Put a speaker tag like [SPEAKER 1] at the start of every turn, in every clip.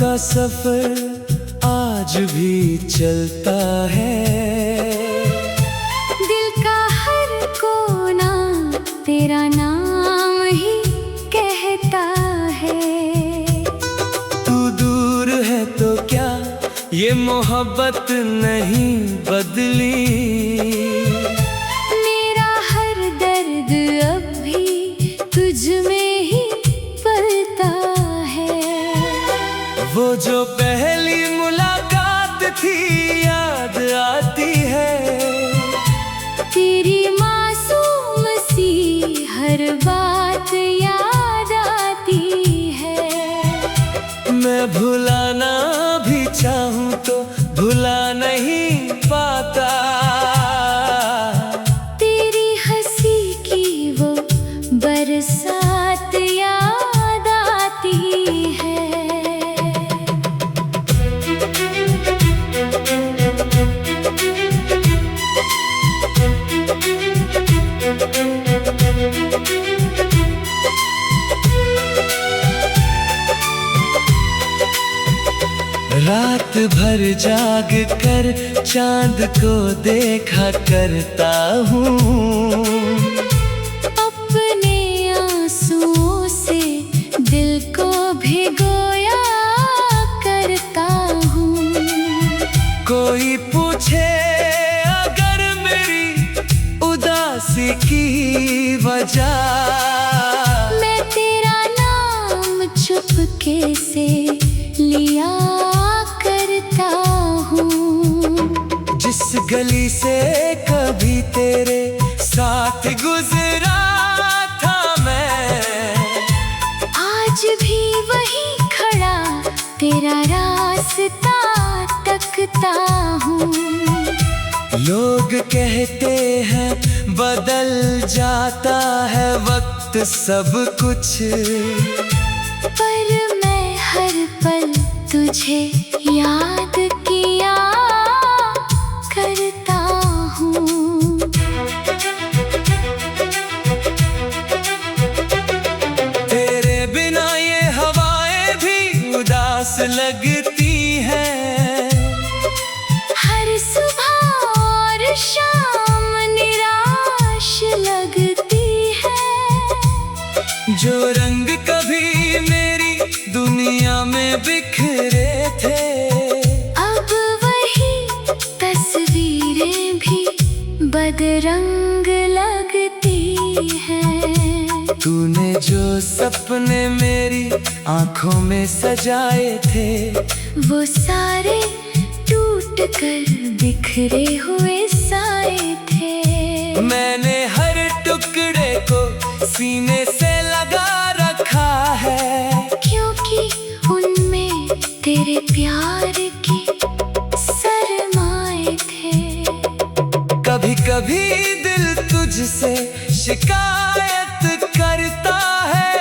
[SPEAKER 1] का सफर आज भी चलता है।
[SPEAKER 2] दिल का हर कोना तेरा नाम ही कहता है।
[SPEAKER 1] तू दूर है तो क्या ये मोहब्बत नहीं बदली।
[SPEAKER 2] मेरा हर दर्द अब भी तुझ में ही पलता है।
[SPEAKER 1] वो जो पहली मुलाकात थी याद आती है।
[SPEAKER 2] तेरी मासूम सी हर बात याद आती है।
[SPEAKER 1] मैं भुलाना भी चाहूं तो भुला नहीं पाता।
[SPEAKER 2] तेरी हंसी की वो बरसात याद आती है।
[SPEAKER 1] रात भर जाग कर चांद को देखा करता हूँ।
[SPEAKER 2] अपने आंसुओं से दिल को भिगोया करता हूँ।
[SPEAKER 1] कोई पूछे अगर मेरी उदासी की वजह,
[SPEAKER 2] मैं तेरा नाम चुपके से लिया करता हूँ।
[SPEAKER 1] जिस गली से कभी तेरे साथ गुजरा था मैं,
[SPEAKER 2] आज भी वहीं खड़ा तेरा रास्ता तकता हूँ।
[SPEAKER 1] लोग कहते हैं बदल जाता है वक्त सब कुछ,
[SPEAKER 2] पर मैं हर पल तुझे याद किया करता हूँ।
[SPEAKER 1] तेरे बिना ये हवाएं भी उदास लगती हैं।
[SPEAKER 2] हर सुबह और शाम निराश लगती है।
[SPEAKER 1] जो रंग कभी मेरी दुनिया में बिखरे थे,
[SPEAKER 2] अब वही तस्वीरें भी बदरंग लगती हैं।
[SPEAKER 1] तूने जो सपने मेरी आंखों में सजाए थे,
[SPEAKER 2] वो सारे टूट कर बिखरे हुए साए थे।
[SPEAKER 1] मैंने हर टुकड़े को सीने से लगा रखा है,
[SPEAKER 2] क्योंकि उनमें तेरे प्यार की सरमाए थे।
[SPEAKER 1] कभी कभी दिल तुझसे शिकायत करता है,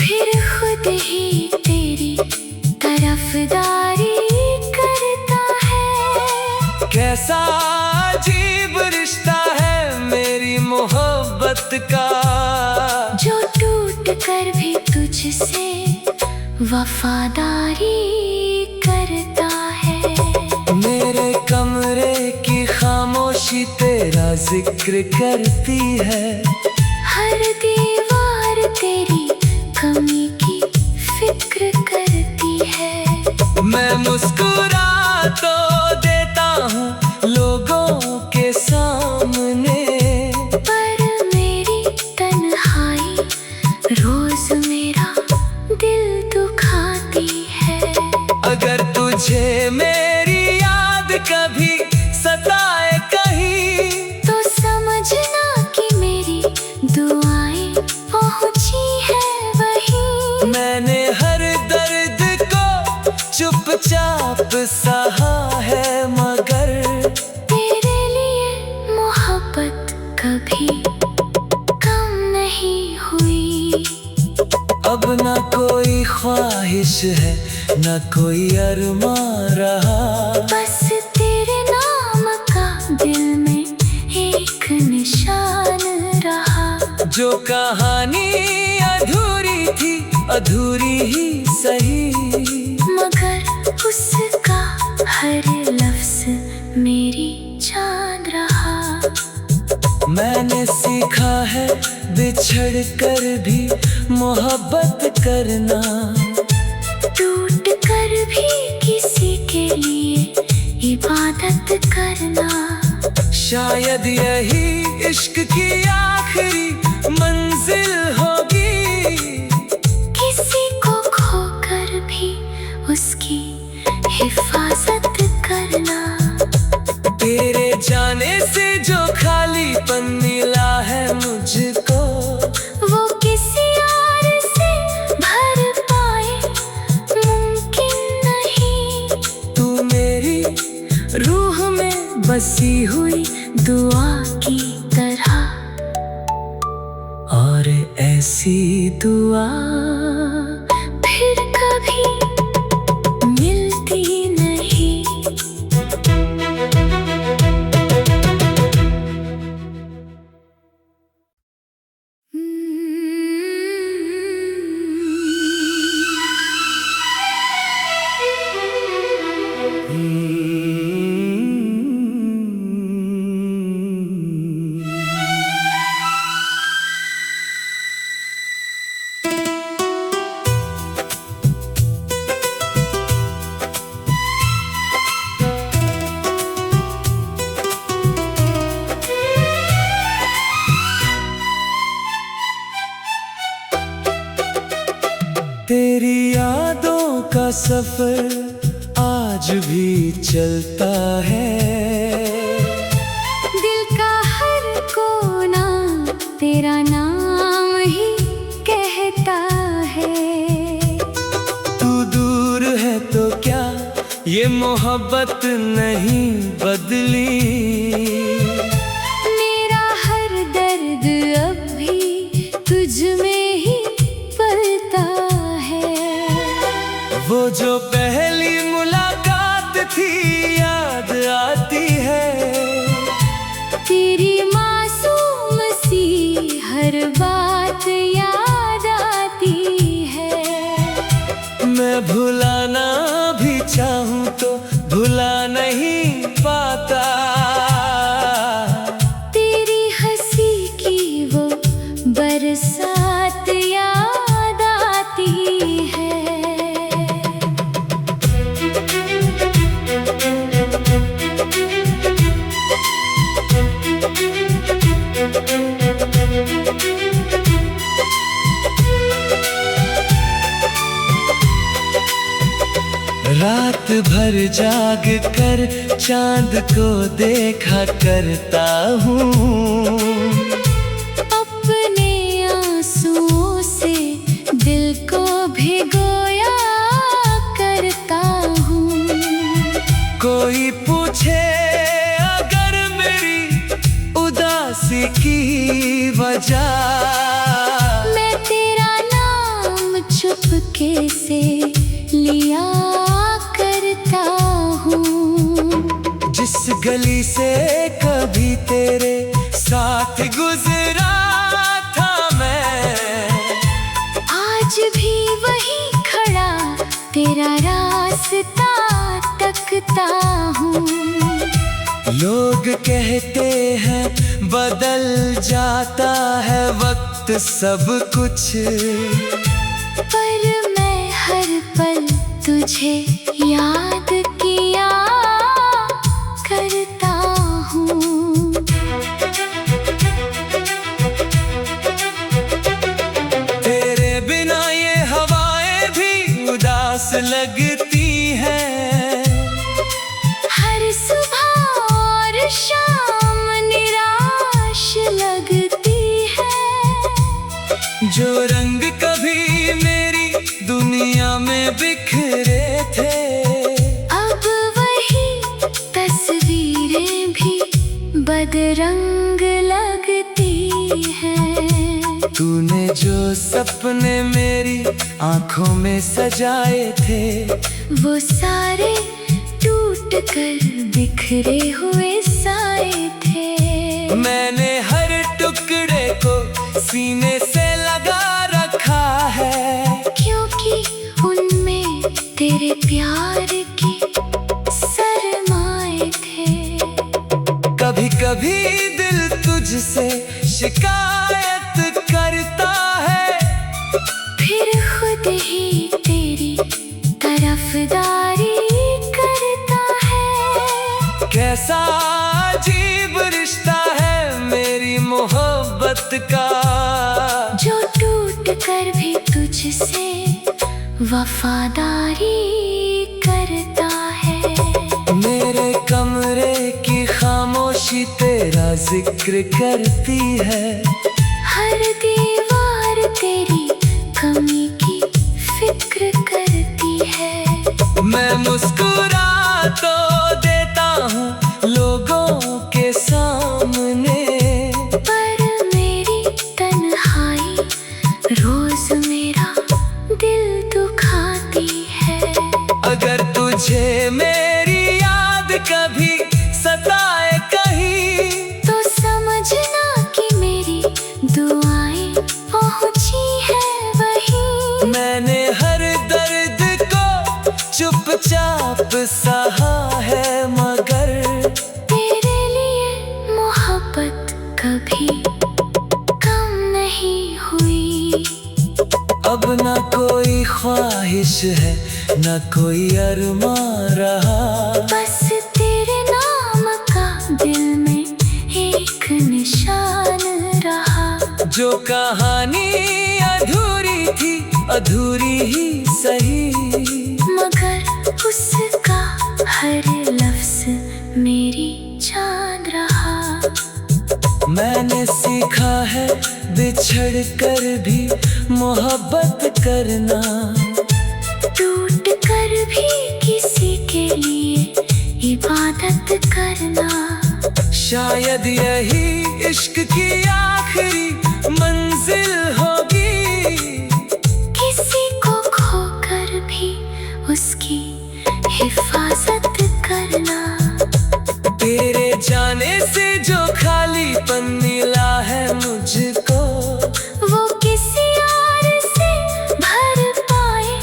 [SPEAKER 2] फिर खुद ही तेरी तरफदारी करता है।
[SPEAKER 1] कैसा अजीब रिश्ता है मेरी मोहब्बत का,
[SPEAKER 2] जो टूट कर भी तुझसे वफादारी करता है।
[SPEAKER 1] मेरे कमरे की खामोशी तेरा जिक्र करती है।
[SPEAKER 2] हर दीवार तेरी कमी की फिक्र करती है।
[SPEAKER 1] मैं मुस्कुरा तो देता हूँ लोगों के सामने,
[SPEAKER 2] पर मेरी तन्हाई रोज मेरा दिल दुखाती है।
[SPEAKER 1] अगर तुझे मेरी याद कभी सताए कहीं,
[SPEAKER 2] तो समझना कि मेरी दुआएं पहुंची है वहीं।
[SPEAKER 1] मैंने हर दर्द को चुपचाप सहा है, मगर
[SPEAKER 2] तेरे लिए मोहब्बत कभी कम नहीं हुई।
[SPEAKER 1] अब ना कोई ख्वाहिश है ना कोई अरमा रहा,
[SPEAKER 2] बस तेरे नाम का दिल में एक निशान रहा।
[SPEAKER 1] जो कहानी अधूरी थी अधूरी ही सही। सीखा है बिछड़ कर भी मोहब्बत करना,
[SPEAKER 2] टूट कर भी किसी के लिए इबादत करना।
[SPEAKER 1] शायद यही इश्क की आखिरी मंजिल होगी,
[SPEAKER 2] किसी को खोकर भी उसकी हिफाजत करना।
[SPEAKER 1] तेरे जाने से जो खालीपन मिला है मुझको,
[SPEAKER 2] वो किसी और से भर पाए मुमकिन नहीं।
[SPEAKER 1] तू मेरी रूह में बसी हुई दुआ की तरह, और ऐसी दुआ
[SPEAKER 2] फिर कभी मिलती नहीं।
[SPEAKER 1] तेरी यादों का सफर आज भी चलता है,
[SPEAKER 2] दिल का हर कोना तेरा नाम ही कहता है।
[SPEAKER 1] तू दूर है तो क्या ये मोहब्बत नहीं बदली,
[SPEAKER 2] मेरा हर दर्द अब भी तुझ में ही पलता है।
[SPEAKER 1] वो जो पहली मुलाकात थी याद आती है,
[SPEAKER 2] तेरी मासूम सी हर बात याद आती है।
[SPEAKER 1] मैं भुलाना भी चाहूं तो भुला नहीं पाता,
[SPEAKER 2] तेरी हंसी की वो बरसात याद आती है।
[SPEAKER 1] रात भर जाग कर चांद को देखा करता हूँ,
[SPEAKER 2] अपने आंसुओं से दिल को भिगोया करता हूँ।
[SPEAKER 1] कोई पूछे अगर मेरी उदासी की वजह,
[SPEAKER 2] मैं तेरा नाम चुपके से लिया करता हूँ।
[SPEAKER 1] जिस गली से कभी तेरे साथ गुजरा था मैं,
[SPEAKER 2] आज भी वही खड़ा तेरा रास्ता तकता हूँ।
[SPEAKER 1] लोग कहते हैं बदल जाता है वक्त सब कुछ,
[SPEAKER 2] पर मैं हर पल तुझे याद किया करता हूँ।
[SPEAKER 1] तेरे बिना ये हवाएं भी उदास लगती हैं,
[SPEAKER 2] हर सुबह और शाम निराश लगती है।
[SPEAKER 1] जो रंग कभी मेरी दुनिया में बिखरे थे,
[SPEAKER 2] अब वही तस्वीरें भी बदरंग लगती हैं।
[SPEAKER 1] तूने जो सपने मेरी आंखों में सजाए थे,
[SPEAKER 2] वो सारे टूट कर बिखरे हुए साए थे।
[SPEAKER 1] मैंने हर टुकड़े को सीने से लगा रखा है,
[SPEAKER 2] क्योंकि उनमें तेरे प्यार की सरमाए थे।
[SPEAKER 1] कभी कभी दिल तुझसे शिकायत करता है,
[SPEAKER 2] फिर खुद ही तेरी तरफदारी करता है।
[SPEAKER 1] कैसा अजीब रिश्ता है मेरी मोहब्बत का,
[SPEAKER 2] जो टूट कर भी तुझसे वफादारी करता है।
[SPEAKER 1] मेरे कमरे की खामोशी तेरा जिक्र करती है,
[SPEAKER 2] हर दीवार तेरी कमी की फिक्र करती है।
[SPEAKER 1] मैं मुस्कुरा तो देता हूँ लोगों के सामने,
[SPEAKER 2] पर मेरी तन्हाई रोज मेरा दिल दुखाती है।
[SPEAKER 1] अगर तुझे मेरी याद कभी सताए कहीं,
[SPEAKER 2] तो समझना कि मेरी दुआएं पहुंची है वहीं।
[SPEAKER 1] मैंने हर दर्द को चुपचाप सहा है, मगर
[SPEAKER 2] तेरे लिए मोहब्बत कभी कम नहीं हुई।
[SPEAKER 1] अब ना कोई ख्वाहिश है ना कोई अरमा रहा,
[SPEAKER 2] बस तेरे नाम का दिल में एक निशान रहा।
[SPEAKER 1] जो कहानी अधूरी थी अधूरी ही सही,
[SPEAKER 2] मगर उसका हर लफ्ज मेरी जान रहा।
[SPEAKER 1] मैंने सीखा है बिछड़ कर भी मोहब्बत करना,
[SPEAKER 2] टूट कर भी किसी के लिए इबादत करना।
[SPEAKER 1] शायद यही इश्क की आखिरी मंजिल होगी,
[SPEAKER 2] किसी को खोकर भी उसकी हिफाजत करना।
[SPEAKER 1] तेरे जाने से जो खालीपन मिला है मुझको,
[SPEAKER 2] वो किसी और से भर पाए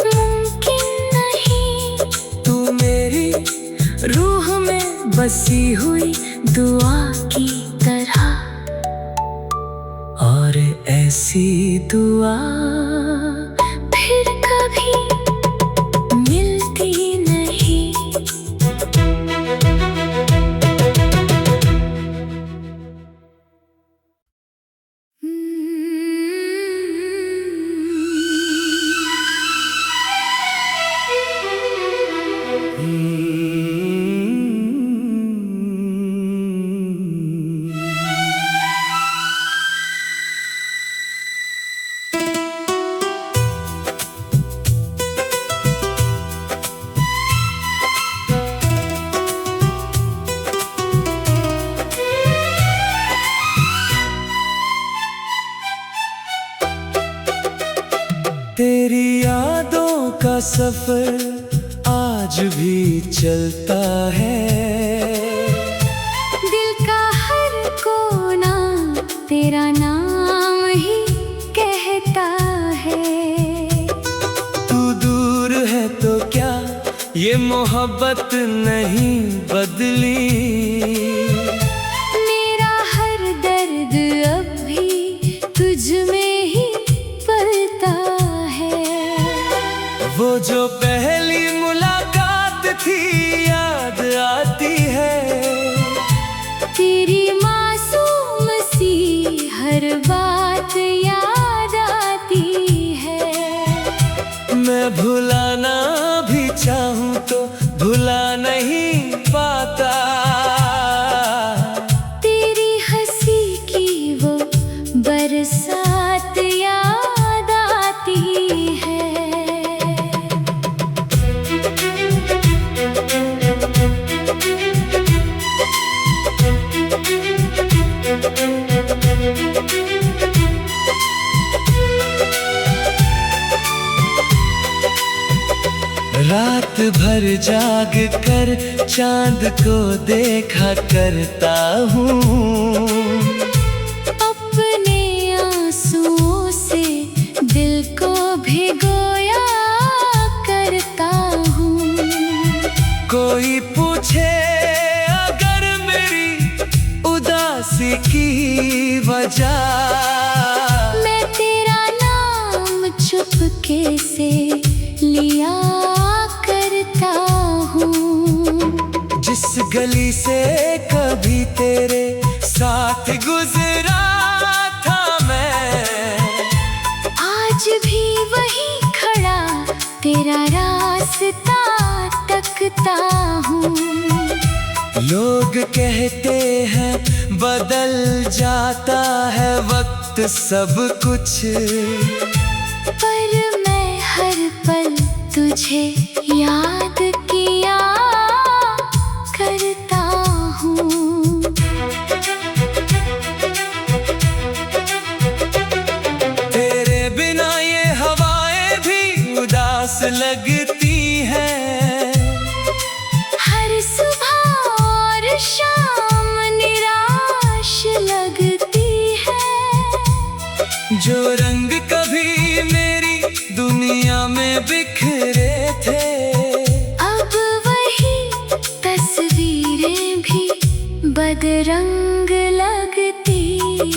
[SPEAKER 2] मुमकिन नहीं।
[SPEAKER 1] तू मेरी रूह में बसी हुई दुआ की तरह, और ऐसी दुआ
[SPEAKER 2] फिर कभी मिलती नहीं।
[SPEAKER 1] तेरी यादों का सफर आज भी चलता है,
[SPEAKER 2] दिल का हर कोना तेरा नाम ही कहता है।
[SPEAKER 1] तू दूर है तो क्या ये मोहब्बत नहीं बदली,
[SPEAKER 2] मेरा हर दर्द अब भी तुझ में ही पलता है।
[SPEAKER 1] वो जो पहली मुलाकात थी याद आती है,
[SPEAKER 2] तेरी मासूम सी हर बात याद आती है।
[SPEAKER 1] मैं भुलाना भी चाहूँ तो भुला नहीं पाता,
[SPEAKER 2] तेरी हंसी की वो बरसात याद आती है।
[SPEAKER 1] रात भर जाग कर चांद को देखा करता हूँ,
[SPEAKER 2] अपने आंसुओं से दिल को भिगोया करता हूँ।
[SPEAKER 1] कोई पूछे अगर मेरी उदासी की जा।
[SPEAKER 2] मैं तेरा नाम चुपके से लिया करता हूँ।
[SPEAKER 1] जिस गली से कभी तेरे साथ गुजरा था मैं,
[SPEAKER 2] आज भी वहीं खड़ा तेरा रास्ता तकता हूँ।
[SPEAKER 1] लोग कहते हैं बदल जाता है वक्त सब कुछ,
[SPEAKER 2] पर मैं हर पल तुझे याद किया करता हूँ।
[SPEAKER 1] तेरे बिना ये हवाएं भी उदास लगती हैं।
[SPEAKER 2] हर सुबह और शाम निराश लगती है।
[SPEAKER 1] जो रंग कभी मेरी दुनिया में बिखरे थे,
[SPEAKER 2] अब वही तस्वीरें भी बदरंग लगती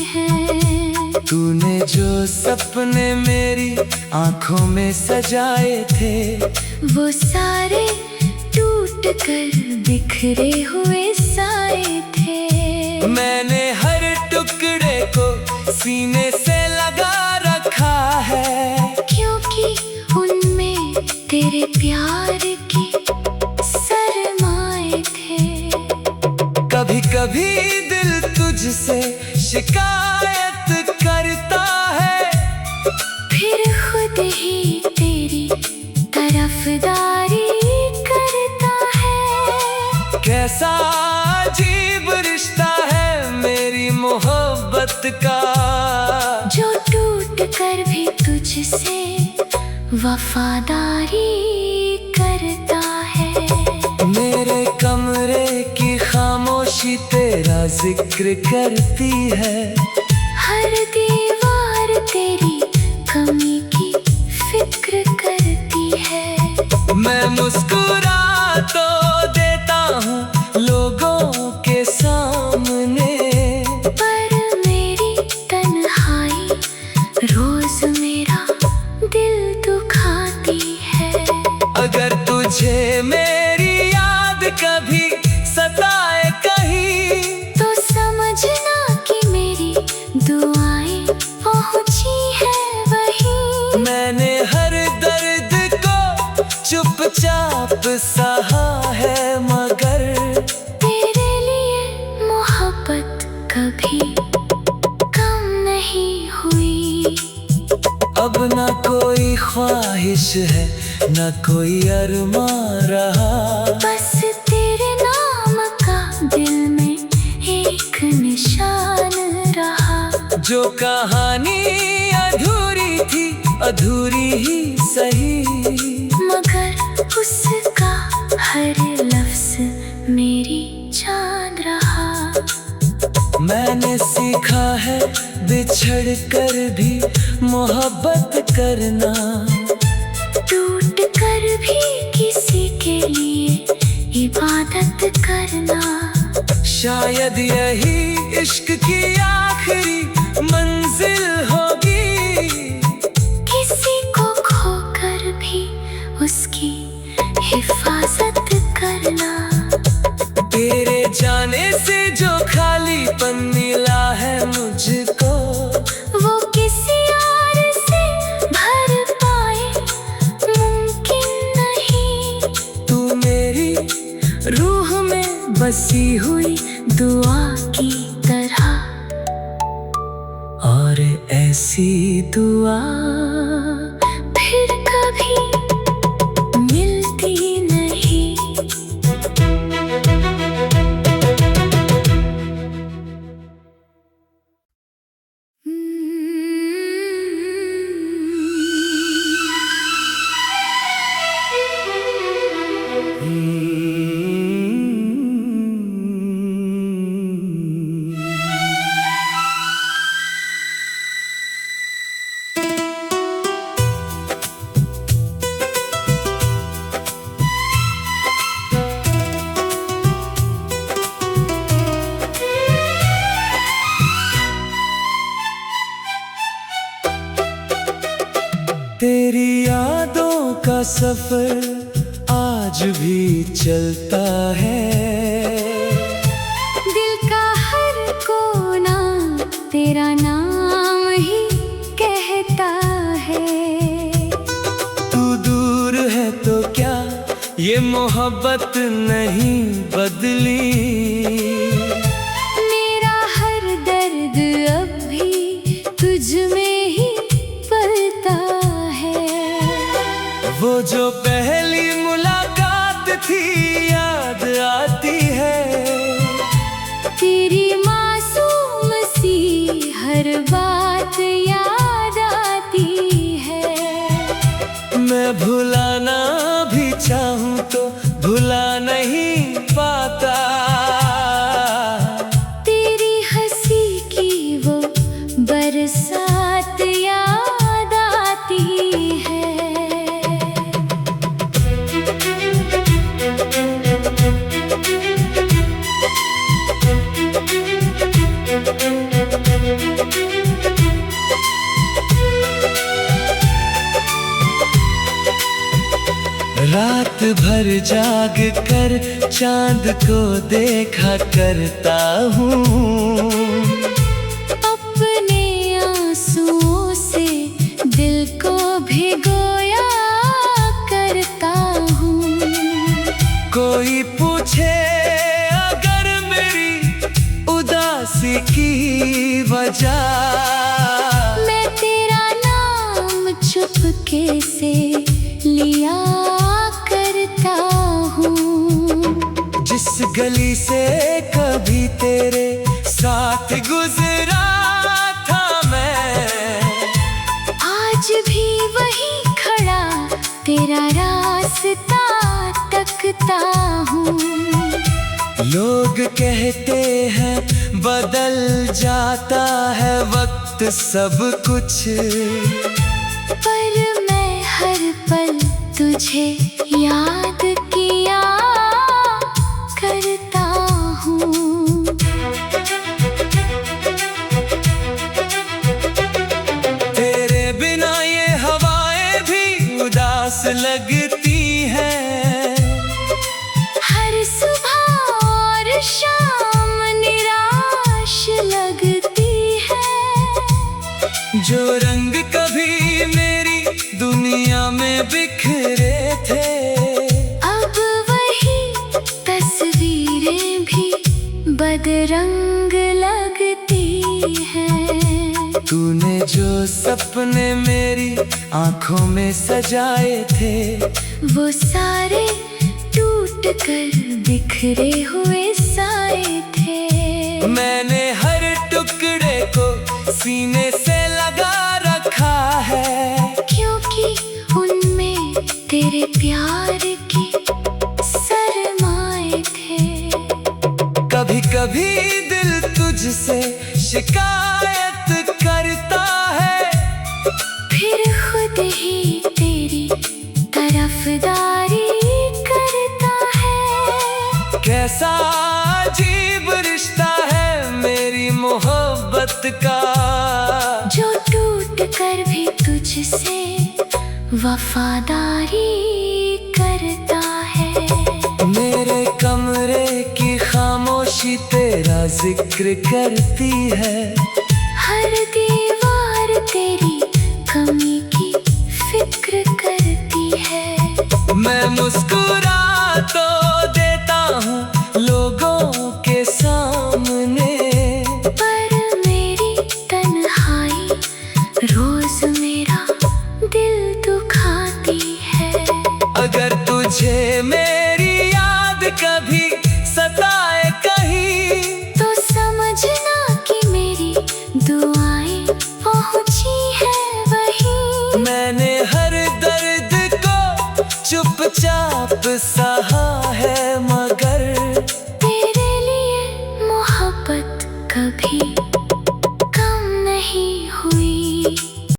[SPEAKER 2] हैं।
[SPEAKER 1] तूने जो सपने मेरी आंखों में सजाए थे,
[SPEAKER 2] वो सारे टूट कर बिखरे हुए साए थे।
[SPEAKER 1] मैंने हर टुकड़े को सीने से लगा रखा है,
[SPEAKER 2] क्योंकि उनमें तेरे प्यार की सरमाए थे।
[SPEAKER 1] कभी कभी दिल तुझसे शिकायत करता है,
[SPEAKER 2] फिर खुद ही तेरी तरफदारी करता है।
[SPEAKER 1] कैसा अजीब रिश्ता है मेरी मोहब्बत का,
[SPEAKER 2] जो टूट कर भी तुझसे वफादारी करता है।
[SPEAKER 1] मेरे कमरे की खामोशी तेरा जिक्र करती है।
[SPEAKER 2] हर दीवार तेरी कमी की फिक्र करती है।
[SPEAKER 1] मैं मुस्कुरा तो देता हूँ लोगों के सामने,
[SPEAKER 2] पर मेरी तन्हाई रोज मेरा दिल दुखाती है।
[SPEAKER 1] अगर तुझे मेरी याद कभी सताए कहीं,
[SPEAKER 2] तो समझना कि मेरी दुआएं पहुंची है वहीं।
[SPEAKER 1] मैंने हर दर्द को चुपचाप सहा है, मगर
[SPEAKER 2] तेरे लिए मोहब्बत कभी कम नहीं हुई।
[SPEAKER 1] अब ना कोई ख्वाहिश है ना कोई अरमा रहा,
[SPEAKER 2] बस तेरे नाम का दिल में एक निशान रहा।
[SPEAKER 1] जो कहानी अधूरी थी अधूरी ही सही,
[SPEAKER 2] मगर उसका हर लफ्ज मेरी जान रहा।
[SPEAKER 1] मैंने सीखा है बिछड़ कर भी मोहब्बत करना,
[SPEAKER 2] टूट कर भी किसी के लिए इबादत करना।
[SPEAKER 1] शायद यही इश्क की आखिरी मंजिल होगी,
[SPEAKER 2] किसी को खोकर भी उसकी हिफाजत करना।
[SPEAKER 1] तेरे जाने से जो खालीपन मिला है मुझको,
[SPEAKER 2] वो किसी और से भर पाए मुमकिन नहीं।
[SPEAKER 1] तू मेरी रूह में बसी हुई दुआ की तरह, और ऐसी दुआ फिर कभी मिलती नहीं। तेरी यादों का सफर आज भी चलता है।
[SPEAKER 2] दिल का हर कोना तेरा नाम ही कहता है।
[SPEAKER 1] तू दूर है तो क्या ये मोहब्बत नहीं बदली।
[SPEAKER 2] मेरा हर दर्द अब भी तुझ में ही पलता है।
[SPEAKER 1] वो जो पहली मुलाकात थी याद आती है।
[SPEAKER 2] तेरी मासूम सी हर बात याद आती है।
[SPEAKER 1] मैं भुलाना भी चाहूं तो भुला नहीं पाता।
[SPEAKER 2] तेरी हंसी की वो बरसात याद आती है।
[SPEAKER 1] रात भर जाग कर चांद को देखा करता हूँ।
[SPEAKER 2] अपने आंसुओं से दिल को भिगोया करता हूँ।
[SPEAKER 1] कोई पूछे अगर मेरी उदासी की वजह,
[SPEAKER 2] मैं तेरा नाम चुपके से लिया करता हूँ।
[SPEAKER 1] जिस गली से कभी तेरे साथ गुजरा था मैं,
[SPEAKER 2] आज भी वही खड़ा तेरा रास्ता तकता हूँ।
[SPEAKER 1] लोग कहते हैं बदल जाता है वक्त सब कुछ,
[SPEAKER 2] पर मैं हर पल तुझे याद किया करता हूँ।
[SPEAKER 1] तेरे बिना ये हवाएं भी उदास लगती हैं।
[SPEAKER 2] हर सुबह और शाम निराश लगती है।
[SPEAKER 1] जो रंग कभी मेरी दुनिया में बिखरे थे,
[SPEAKER 2] अब वही तस्वीरें भी बदरंग लगती हैं।
[SPEAKER 1] तूने जो सपने मेरी आंखों में सजाए थे,
[SPEAKER 2] वो सारे टूट कर बिखरे हुए साए थे।
[SPEAKER 1] मैंने हर टुकड़े को सीने से लगा रखा है,
[SPEAKER 2] क्योंकि उनमें तेरे प्यार की सरमाए थे।
[SPEAKER 1] कभी कभी दिल तुझसे शिकायत करता है,
[SPEAKER 2] फिर खुद ही तेरी तरफदारी करता है।
[SPEAKER 1] कैसा अजीब रिश्ता है मेरी मोहब्बत का,
[SPEAKER 2] जो टूट कर भी तुझसे वफादारी करता है।
[SPEAKER 1] मेरे कमरे की खामोशी तेरा जिक्र करती है।
[SPEAKER 2] हर दीवार तेरी कमी की फिक्र करती है।
[SPEAKER 1] मैं मुस्कुरा तो देता हूँ लोगों के सामने,
[SPEAKER 2] पर मेरी तन्हाई रोज मेरा दिल दुखाती है।
[SPEAKER 1] अगर तुझे मेरी याद कभी